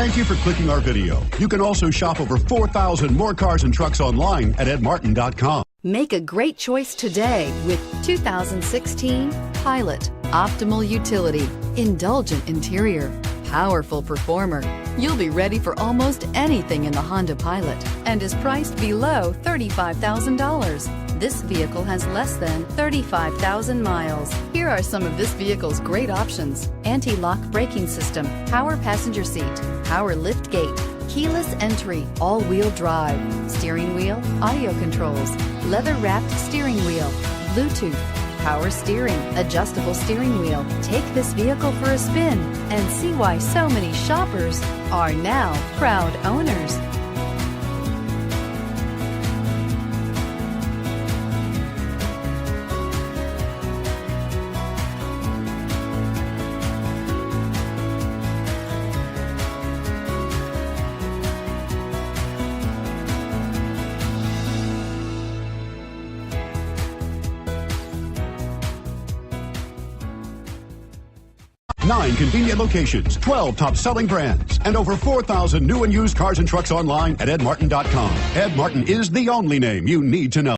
Thank you for clicking our video. You can also shop over 4,000 more cars and trucks online at edmartin.com. Make a great choice today with 2016 Pilot. Optimal utility, indulgent interior, powerful performer. You'll be ready for almost anything in the Honda Pilot and is priced below $35,000. This vehicle has less than 35,000 miles. Here are some of this vehicle's great options: anti-lock braking system, power passenger seat, power lift gate, keyless entry, all-wheel drive, steering wheel audio controls, leather-wrapped steering wheel, Bluetooth, power steering, adjustable steering wheel. Take this vehicle for a spin and see why so many shoppers are now proud owners. Nine convenient locations, 12 top-selling brands, and over 4,000 new and used cars and trucks online at edmartin.com. Ed Martin is the only name you need to know.